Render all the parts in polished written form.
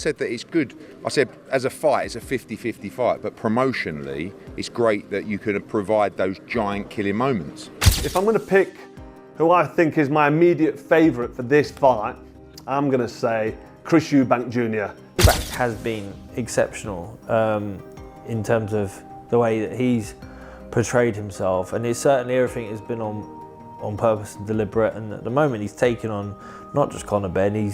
said that it's good. I said, as a fight, it's a 50-50 fight, but promotionally, it's great that you can provide those giant killing moments. If I'm going to pick who I think is my immediate favourite for this fight, I'm going to say Chris Eubank Jr. Eubank has been exceptional in terms of the way that he's portrayed himself, and it's certainly everything has been on purpose and deliberate, and at the moment he's taken on not just Conor Benn,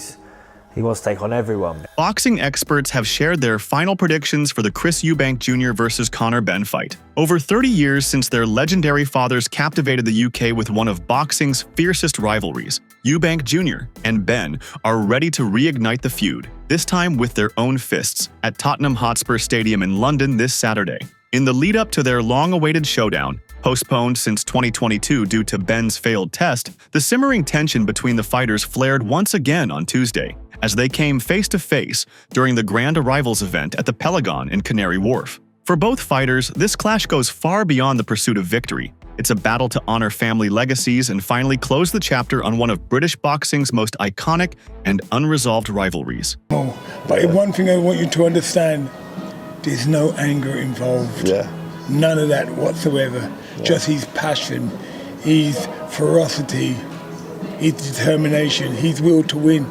he wants to take on everyone. Boxing experts have shared their final predictions for the Chris Eubank Jr. versus Conor Benn fight. Over 30 years since their legendary fathers captivated the UK with one of boxing's fiercest rivalries, Eubank Jr. and Benn are ready to reignite the feud, this time with their own fists, at Tottenham Hotspur Stadium in London this Saturday. In the lead-up to their long-awaited showdown, postponed since 2022 due to Benn's failed test, the simmering tension between the fighters flared once again on Tuesday, as they came face-to-face during the Grand Arrivals event at the Pelagon in Canary Wharf. For both fighters, this clash goes far beyond the pursuit of victory. It's a battle to honor family legacies and finally close the chapter on one of British boxing's most iconic and unresolved rivalries. But one thing I want you to understand, there's no anger involved. None of that whatsoever. Just his passion, his ferocity, his determination, his will to win.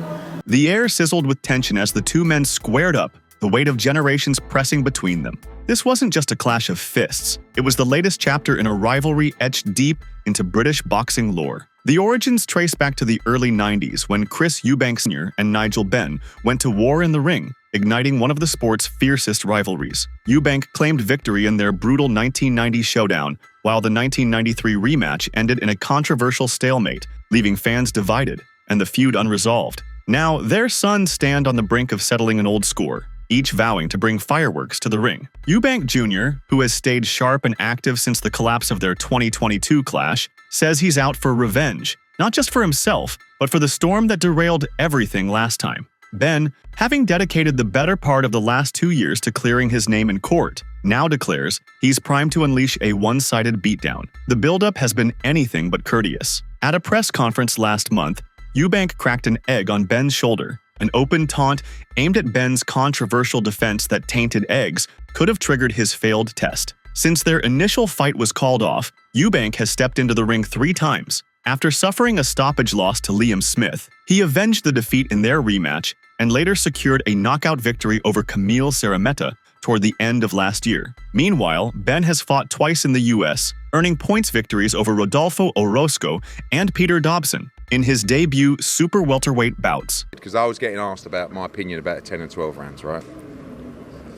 The air sizzled with tension as the two men squared up, the weight of generations pressing between them. This wasn't just a clash of fists, it was the latest chapter in a rivalry etched deep into British boxing lore. The origins trace back to the early 90s when Chris Eubank Sr. and Nigel Benn went to war in the ring, igniting one of the sport's fiercest rivalries. Eubank claimed victory in their brutal 1990 showdown, while the 1993 rematch ended in a controversial stalemate, leaving fans divided and the feud unresolved. Now, their sons stand on the brink of settling an old score, each vowing to bring fireworks to the ring. Eubank Jr., who has stayed sharp and active since the collapse of their 2022 clash, says he's out for revenge, not just for himself, but for the storm that derailed everything last time. Benn, having dedicated the better part of the last 2 years to clearing his name in court, now declares he's primed to unleash a one-sided beatdown. The buildup has been anything but courteous. At a press conference last month, Eubank cracked an egg on Benn's shoulder. An open taunt aimed at Benn's controversial defense that tainted eggs could have triggered his failed test. Since their initial fight was called off, Eubank has stepped into the ring 3 times. After suffering a stoppage loss to Liam Smith, he avenged the defeat in their rematch and later secured a knockout victory over Camille Serrameta toward the end of last year. Meanwhile, Benn has fought twice in the US, earning points victories over Rodolfo Orozco and Peter Dobson in his debut super welterweight bouts. Because I was getting asked about my opinion about 10 and 12 rounds, right?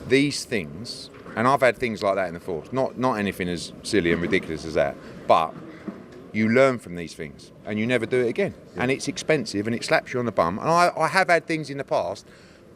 These things, and I've had things like that in the force, not anything as silly and ridiculous as that, but you learn from these things and you never do it again. And it's expensive and it slaps you on the bum. And I have had things in the past,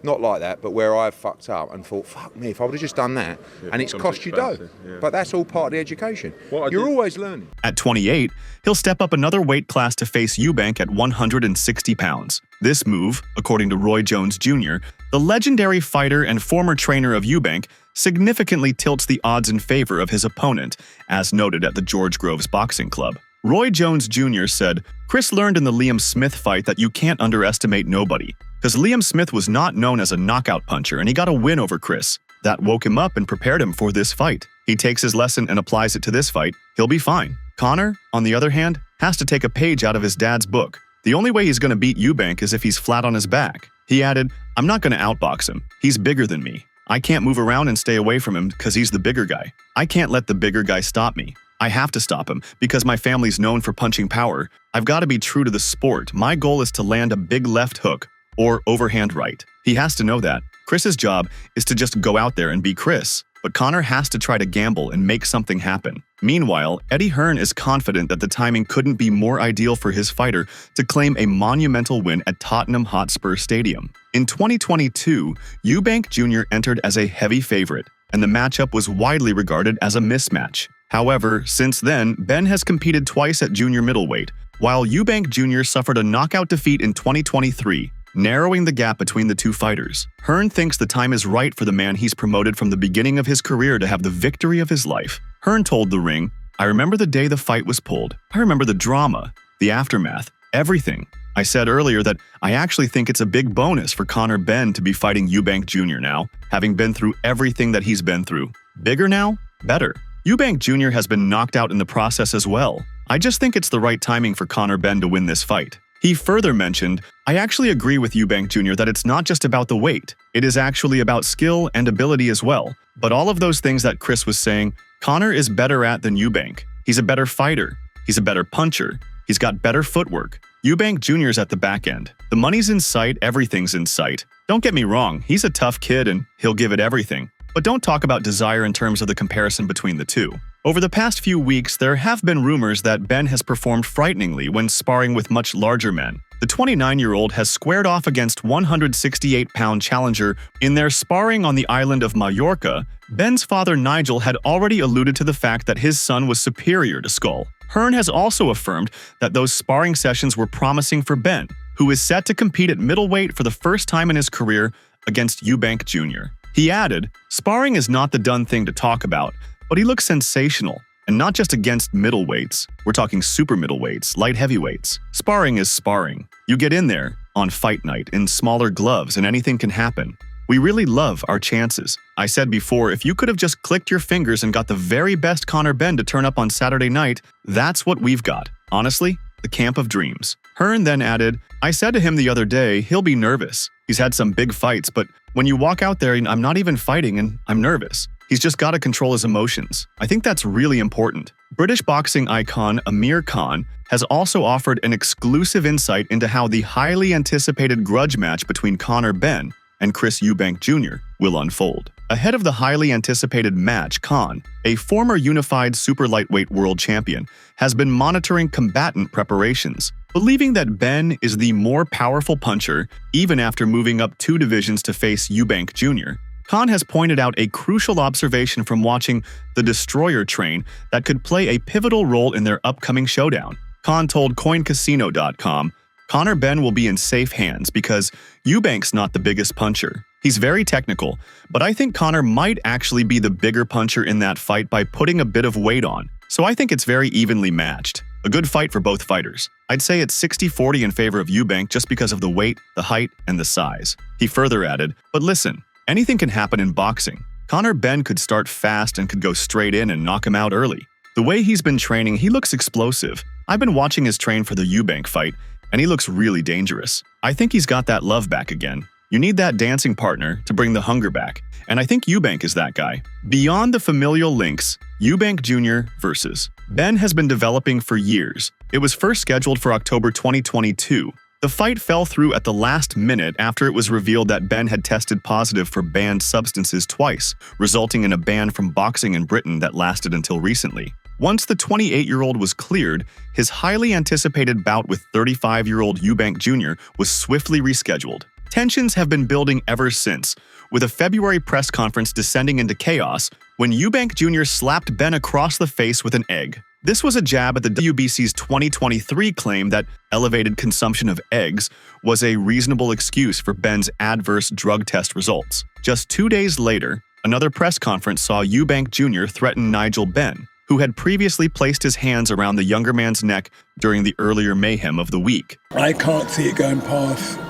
not like that, but where I've fucked up and thought, fuck me, if I would have just done that, and it's cost you dough. But that's all part of the education. You're always learning. At 28, he'll step up another weight class to face Eubank at 160 pounds. This move, according to Roy Jones Jr., the legendary fighter and former trainer of Eubank, significantly tilts the odds in favor of his opponent, as noted at the George Groves Boxing Club. Roy Jones Jr. said, "Chris learned in the Liam Smith fight that you can't underestimate nobody, because Liam Smith was not known as a knockout puncher and he got a win over Chris. That woke him up and prepared him for this fight. He takes his lesson and applies it to this fight. He'll be fine. Conor, on the other hand, has to take a page out of his dad's book. The only way he's going to beat Eubank is if he's flat on his back." He added, "I'm not going to outbox him. He's bigger than me. I can't move around and stay away from him because he's the bigger guy. I can't let the bigger guy stop me. I have to stop him because my family's known for punching power. I've got to be true to the sport. My goal is to land a big left hook or overhand right." He has to know that. Chris's job is to just go out there and be Chris, but Conor has to try to gamble and make something happen. Meanwhile, Eddie Hearn is confident that the timing couldn't be more ideal for his fighter to claim a monumental win at Tottenham Hotspur Stadium. In 2022, Eubank Jr. entered as a heavy favorite, and the matchup was widely regarded as a mismatch. However, since then, Benn has competed twice at junior middleweight, while Eubank Jr. suffered a knockout defeat in 2023, narrowing the gap between the two fighters. Hearn thinks the time is right for the man he's promoted from the beginning of his career to have the victory of his life. Hearn told The Ring, "I remember the day the fight was pulled. I remember the drama, the aftermath. Everything. I said earlier that I actually think it's a big bonus for Conor Benn to be fighting Eubank Jr. now, having been through everything that he's been through. Bigger now? Better. Eubank Jr. has been knocked out in the process as well. I just think it's the right timing for Conor Benn to win this fight. He further mentioned, I actually agree with Eubank Jr. that it's not just about the weight. It is actually about skill and ability as well. But all of those things that Chris was saying, Conor is better at than Eubank. He's a better fighter. He's a better puncher. He's got better footwork. Eubank Jr.'s at the back end. The money's in sight, everything's in sight. Don't get me wrong, he's a tough kid and he'll give it everything. But don't talk about desire in terms of the comparison between the two. Over the past few weeks, there have been rumors that Benn has performed frighteningly when sparring with much larger men. The 29-year-old has squared off against 168-pound challenger in their sparring on the island of Mallorca. Benn's father Nigel had already alluded to the fact that his son was superior to Skull. Hearn has also affirmed that those sparring sessions were promising for Benn, who is set to compete at middleweight for the first time in his career against Eubank Jr. He added, sparring is not the done thing to talk about, but he looks sensational, and not just against middleweights. We're talking super middleweights, light heavyweights. Sparring is sparring. You get in there on fight night in smaller gloves and anything can happen. We really love our chances. I said before, if you could have just clicked your fingers and got the very best Conor Benn to turn up on Saturday night, that's what we've got. Honestly, the camp of dreams. Hearn then added, I said to him the other day, he'll be nervous. He's had some big fights, but when you walk out there, I'm not even fighting and I'm nervous. He's just got to control his emotions. I think that's really important. British boxing icon Amir Khan has also offered an exclusive insight into how the highly anticipated grudge match between Conor Benn and Chris Eubank Jr. will unfold. Ahead of the highly anticipated match, Khan, a former unified super lightweight world champion, has been monitoring combatant preparations, believing that Benn is the more powerful puncher even after moving up 2 divisions to face Eubank Jr. Khan has pointed out a crucial observation from watching the Destroyer train that could play a pivotal role in their upcoming showdown. Khan told CoinCasino.com, Conor Benn will be in safe hands because Eubank's not the biggest puncher. He's very technical, but I think Conor might actually be the bigger puncher in that fight by putting a bit of weight on. So I think it's very evenly matched. A good fight for both fighters. I'd say it's 60-40 in favor of Eubank just because of the weight, the height, and the size. He further added, but listen, anything can happen in boxing. Conor Benn could start fast and could go straight in and knock him out early. The way he's been training, he looks explosive. I've been watching his train for the Eubank fight, and he looks really dangerous. I think he's got that love back again. You need that dancing partner to bring the hunger back, and I think Eubank is that guy. Beyond the familial links, Eubank Jr. versus Benn has been developing for years. It was first scheduled for October 2022. The fight fell through at the last minute after it was revealed that Benn had tested positive for banned substances twice, resulting in a ban from boxing in Britain that lasted until recently. Once the 28-year-old was cleared, his highly anticipated bout with 35-year-old Eubank Jr. was swiftly rescheduled. Tensions have been building ever since, with a February press conference descending into chaos when Eubank Jr. slapped Benn across the face with an egg. This was a jab at the WBC's 2023 claim that elevated consumption of eggs was a reasonable excuse for Benn's adverse drug test results. Just 2 days later, another press conference saw Eubank Jr. threaten Nigel Benn, who had previously placed his hands around the younger man's neck during the earlier mayhem of the week. I can't see it going past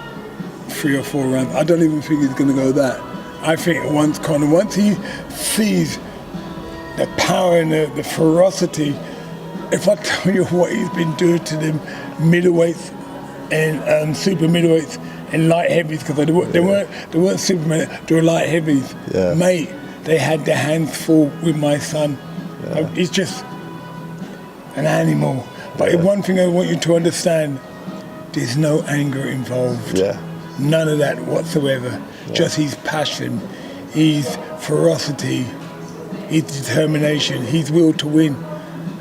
3 or 4 rounds. I don't even think he's going to go that. I think once he sees the power and the ferocity, if I tell you what he's been doing to them middleweights and super middleweights and light heavies, because they weren't supermen, they were light heavies. Yeah. Mate, they had their hands full with my son. Yeah. He's just an animal. But one thing I want you to understand, there's no anger involved. Yeah. None of that whatsoever. Yeah. Just his passion, his ferocity, his determination, his will to win.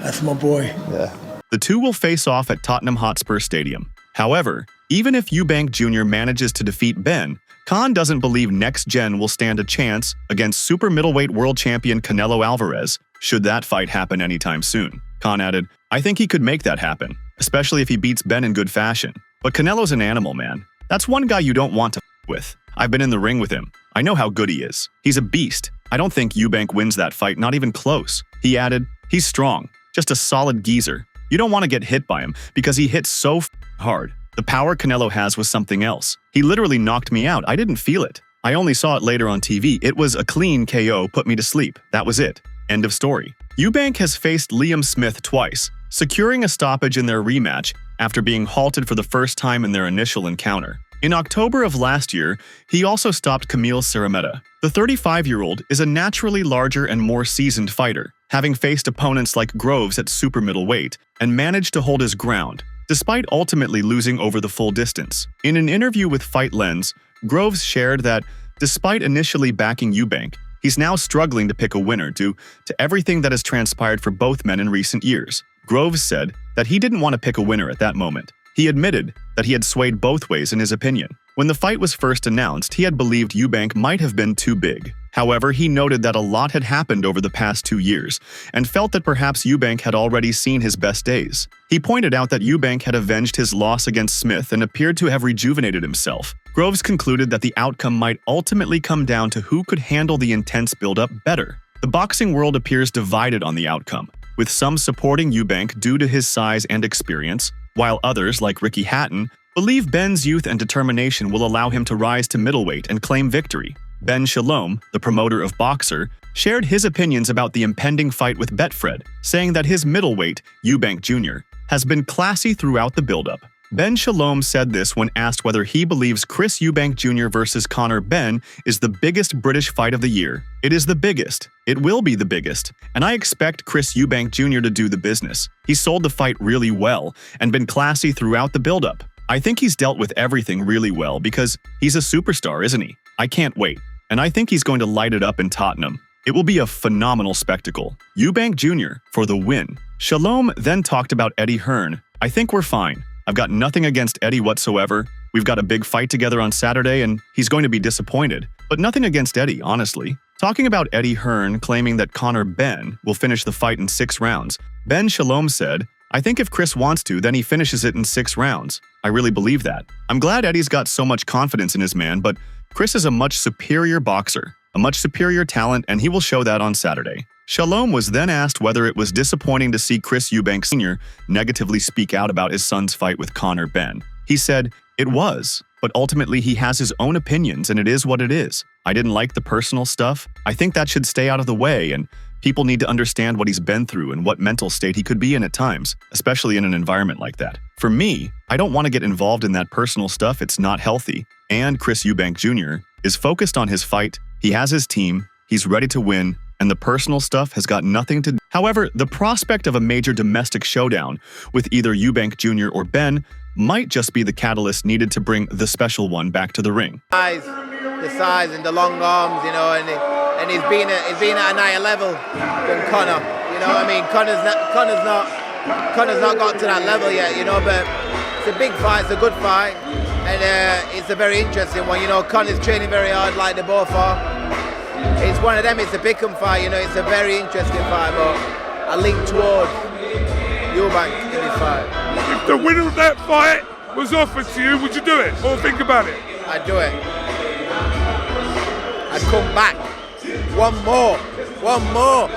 That's my boy. Yeah. The two will face off at Tottenham Hotspur Stadium. However, even if Eubank Jr. manages to defeat Benn, Khan doesn't believe Next Gen will stand a chance against super middleweight world champion Canelo Alvarez, should that fight happen anytime soon. Khan added, I think he could make that happen, especially if he beats Benn in good fashion. But Canelo's an animal, man. That's one guy you don't want to with. I've been in the ring with him. I know how good he is. He's a beast. I don't think Eubank wins that fight, not even close. He added, he's strong, just a solid geezer. You don't want to get hit by him because he hits so hard. The power Canelo has was something else. He literally knocked me out. I didn't feel it. I only saw it later on TV. It was a clean KO, put me to sleep. That was it. End of story. Eubank has faced Liam Smith twice, securing a stoppage in their rematch after being halted for the first time in their initial encounter. In October of last year, he also stopped Camille Cerameta. The 35-year-old is a naturally larger and more seasoned fighter, having faced opponents like Groves at super middleweight and managed to hold his ground, despite ultimately losing over the full distance. In an interview with Fight Lens, Groves shared that, despite initially backing Eubank, he's now struggling to pick a winner due to everything that has transpired for both men in recent years. Groves said that he didn't want to pick a winner at that moment. He admitted that he had swayed both ways in his opinion. When the fight was first announced, he had believed Eubank might have been too big. However, he noted that a lot had happened over the past 2 years and felt that perhaps Eubank had already seen his best days. He pointed out that Eubank had avenged his loss against Smith and appeared to have rejuvenated himself. Groves concluded that the outcome might ultimately come down to who could handle the intense build-up better. The boxing world appears divided on the outcome, with some supporting Eubank due to his size and experience, while others, like Ricky Hatton, believe Benn's youth and determination will allow him to rise to middleweight and claim victory. Ben Shalom, the promoter of Boxer, shared his opinions about the impending fight with Betfred, saying that his middleweight, Eubank Jr., has been classy throughout the build-up. Ben Shalom said this when asked whether he believes Chris Eubank Jr. versus Conor Benn is the biggest British fight of the year. It is the biggest. It will be the biggest. And I expect Chris Eubank Jr. to do the business. He sold the fight really well and been classy throughout the build-up. I think he's dealt with everything really well because he's a superstar, isn't he? I can't wait. And I think he's going to light it up in Tottenham. It will be a phenomenal spectacle. Eubank Jr. for the win. Shalom then talked about Eddie Hearn. I think we're fine. I've got nothing against Eddie whatsoever. We've got a big fight together on Saturday and he's going to be disappointed. But nothing against Eddie, honestly. Talking about Eddie Hearn claiming that Conor Benn will finish the fight in 6 rounds, Ben Shalom said, I think if Chris wants to, then he finishes it in 6 rounds. I really believe that. I'm glad Eddie's got so much confidence in his man, but Chris is a much superior boxer, a much superior talent, and he will show that on Saturday. Shalom was then asked whether it was disappointing to see Chris Eubank Sr. negatively speak out about his son's fight with Conor Benn. He said, it was, but ultimately he has his own opinions and it is what it is. I didn't like the personal stuff. I think that should stay out of the way and people need to understand what he's been through and what mental state he could be in at times, especially in an environment like that. For me, I don't want to get involved in that personal stuff. It's not healthy. And Chris Eubank Jr. is focused on his fight. He has his team. He's ready to win. And the personal stuff has got nothing to do. However, the prospect of a major domestic showdown with either Eubank Jr. or Ben might just be the catalyst needed to bring the special one back to the ring. The size and the long arms, you know, and he's been at an higher level than Conor. You know what I mean? Conor's not got to that level yet, you know, but it's a big fight, it's a good fight, and it's a very interesting one. You know, Conor's training very hard like they both are. It's one of them, it's a pick'em fight, you know, it's a very interesting fight, but I lean towards Eubank in this fight. If the winner of that fight was offered to you, would you do it? Or think about it? I'd do it. I'd come back. One more.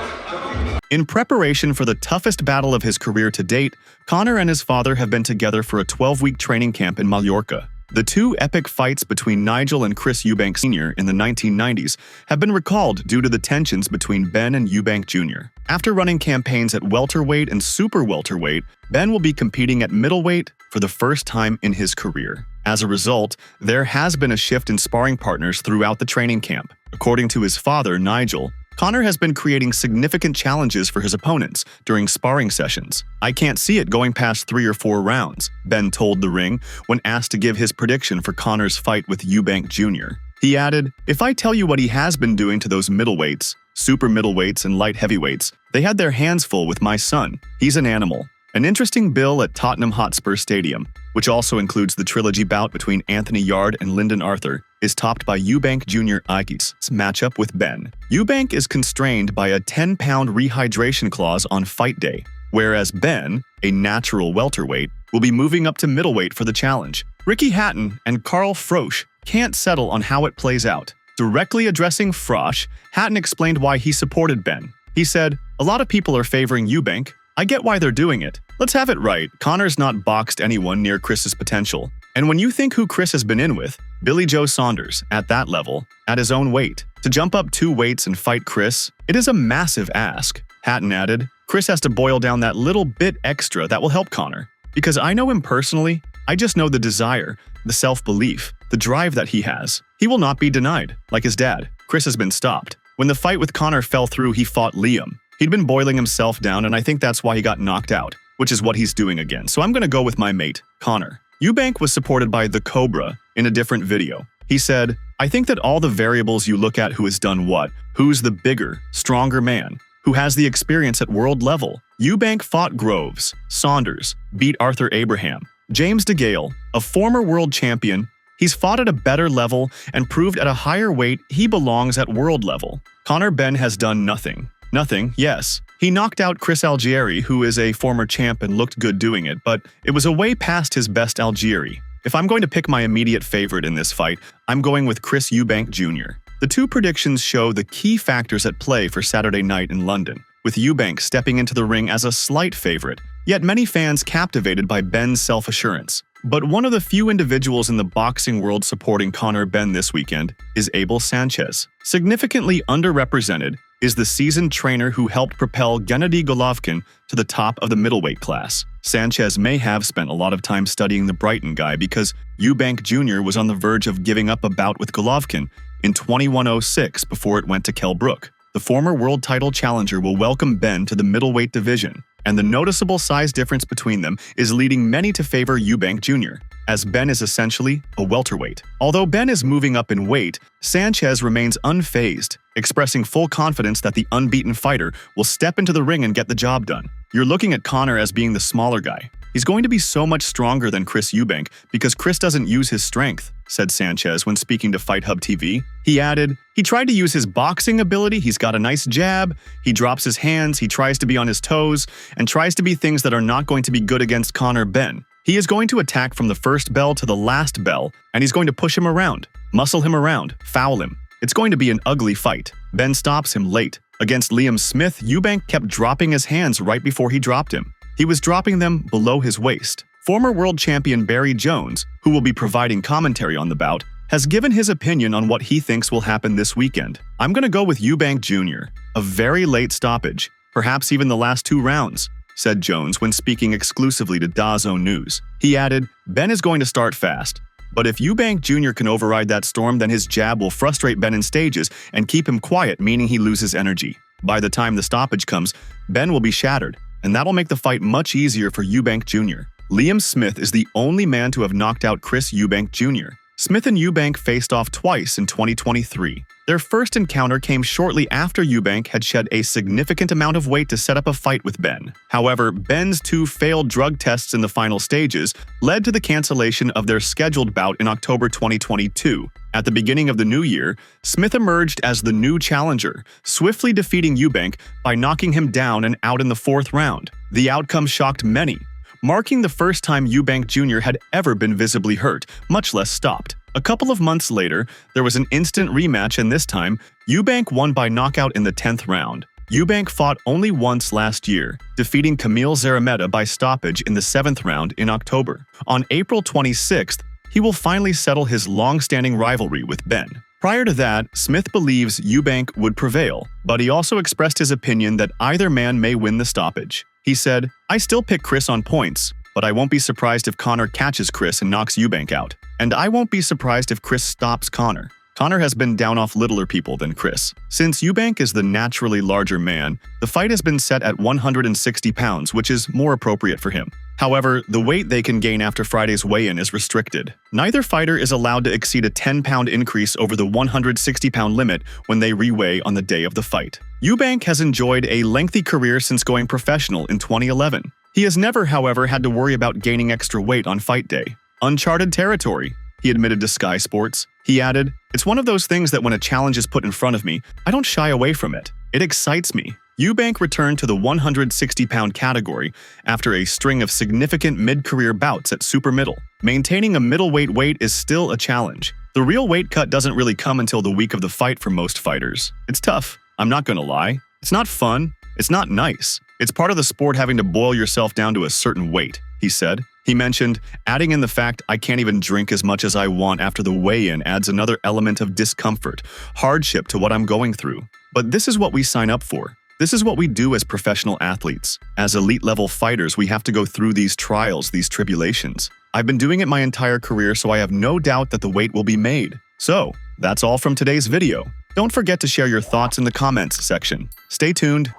In preparation for the toughest battle of his career to date, Conor and his father have been together for a 12-week training camp in Mallorca. The 2 epic fights between Nigel and Chris Eubank Sr. in the 1990s have been recalled due to the tensions between Ben and Eubank Jr. After running campaigns at welterweight and super welterweight, Ben will be competing at middleweight for the first time in his career. As a result, there has been a shift in sparring partners throughout the training camp. According to his father, Nigel, Conor has been creating significant challenges for his opponents during sparring sessions. I can't see it going past 3 or 4 rounds, Ben told The Ring when asked to give his prediction for Conor's fight with Eubank Jr. He added, if I tell you what he has been doing to those middleweights, super middleweights and light heavyweights, they had their hands full with my son. He's an animal. An interesting bill at Tottenham Hotspur Stadium, which also includes the trilogy bout between Anthony Yard and Lyndon Arthur, is topped by Eubank Jr. Ike's matchup with Ben. Eubank is constrained by a 10-pound rehydration clause on fight day, whereas Ben, a natural welterweight, will be moving up to middleweight for the challenge. Ricky Hatton and Carl Frosch can't settle on how it plays out. Directly addressing Frosch, Hatton explained why he supported Ben. He said, a lot of people are favoring Eubank. I get why they're doing it, Let's have it right, Conor's not boxed anyone near Chris's potential. And when you think who Chris has been in with, Billy Joe Saunders, at that level, at his own weight, to jump up 2 weights and fight Chris, it is a massive ask. Hatton added, Chris has to boil down that little bit extra that will help Conor. Because I know him personally, I just know the desire, the self-belief, the drive that he has. He will not be denied, like his dad. Chris has been stopped. When the fight with Conor fell through, he fought Liam. He'd been boiling himself down, and I think that's why he got knocked out, which is what he's doing again. So I'm going to go with my mate, Conor. Eubank was supported by The Cobra in a different video. He said, I think that all the variables you look at who has done what, who's the bigger, stronger man, who has the experience at world level. Eubank fought Groves, Saunders, beat Arthur Abraham. James DeGale, a former world champion, he's fought at a better level and proved at a higher weight he belongs at world level. Conor Benn has done nothing. Nothing, yes. He knocked out Chris Algieri, who is a former champ and looked good doing it, but it was a way past his best Algieri. If I'm going to pick my immediate favorite in this fight, I'm going with Chris Eubank Jr. The 2 predictions show the key factors at play for Saturday night in London, with Eubank stepping into the ring as a slight favorite, yet many fans captivated by Benn's self-assurance. But one of the few individuals in the boxing world supporting Conor Benn this weekend is Abel Sanchez. Significantly underrepresented is the seasoned trainer who helped propel Gennady Golovkin to the top of the middleweight class. Sanchez may have spent a lot of time studying the Brighton guy because Eubank Jr. was on the verge of giving up a bout with Golovkin in 21:06 before it went to Kell Brook. The former world title challenger will welcome Benn to the middleweight division, and the noticeable size difference between them is leading many to favor Eubank Jr., as Benn is essentially a welterweight. Although Benn is moving up in weight, Sanchez remains unfazed, expressing full confidence that the unbeaten fighter will step into the ring and get the job done. You're looking at Conor as being the smaller guy. He's going to be so much stronger than Chris Eubank because Chris doesn't use his strength, said Sanchez when speaking to Fight Hub TV. He added, he tried to use his boxing ability, he's got a nice jab, he drops his hands, he tries to be on his toes, and tries to be things that are not going to be good against Conor Benn. He is going to attack from the first bell to the last bell, and he's going to push him around, muscle him around, foul him. It's going to be an ugly fight. Benn stops him late. Against Liam Smith, Eubank kept dropping his hands right before he dropped him. He was dropping them below his waist. Former world champion Barry Jones, who will be providing commentary on the bout, has given his opinion on what he thinks will happen this weekend. I'm going to go with Eubank Jr., a very late stoppage, perhaps even the last 2 rounds, said Jones when speaking exclusively to DAZN News. He added, Benn is going to start fast, but if Eubank Jr. can override that storm, then his jab will frustrate Benn in stages and keep him quiet, meaning he loses energy. By the time the stoppage comes, Benn will be shattered, and that'll make the fight much easier for Eubank Jr. Liam Smith is the only man to have knocked out Chris Eubank Jr. Smith and Eubank faced off twice in 2023. Their first encounter came shortly after Eubank had shed a significant amount of weight to set up a fight with Benn. However, Benn's 2 failed drug tests in the final stages led to the cancellation of their scheduled bout in October 2022. At the beginning of the new year, Smith emerged as the new challenger, swiftly defeating Eubank by knocking him down and out in the 4th round. The outcome shocked many, marking the first time Eubank Jr. had ever been visibly hurt, much less stopped. A couple of months later, there was an instant rematch, and this time, Eubank won by knockout in the 10th round. Eubank fought only once last year, defeating Camille Zarameta by stoppage in the 7th round in October. On April 26th, he will finally settle his long-standing rivalry with Benn. Prior to that, Smith believes Eubank would prevail, but he also expressed his opinion that either man may win the stoppage. He said, I still pick Chris on points, but I won't be surprised if Conor catches Chris and knocks Eubank out. And I won't be surprised if Chris stops Conor. Conor has been down off littler people than Chris. Since Eubank is the naturally larger man, the fight has been set at 160 pounds, which is more appropriate for him. However, the weight they can gain after Friday's weigh-in is restricted. Neither fighter is allowed to exceed a 10-pound increase over the 160-pound limit when they reweigh on the day of the fight. Eubank has enjoyed a lengthy career since going professional in 2011. He has never, however, had to worry about gaining extra weight on fight day. Uncharted territory, he admitted to Sky Sports. He added, it's one of those things that when a challenge is put in front of me, I don't shy away from it. It excites me. Eubank returned to the 160-pound category after a string of significant mid-career bouts at super middle. Maintaining a middleweight weight is still a challenge. The real weight cut doesn't really come until the week of the fight for most fighters. It's tough, I'm not gonna lie. It's not fun, it's not nice, It's part of the sport having to boil yourself down to a certain weight, he said. He mentioned, adding in the fact I can't even drink as much as I want after the weigh-in adds another element of discomfort, hardship to what I'm going through. But this is what we sign up for. This is what we do as professional athletes. As elite-level fighters, we have to go through these trials, these tribulations. I've been doing it my entire career, so I have no doubt that the weight will be made. So, that's all from today's video. Don't forget to share your thoughts in the comments section. Stay tuned.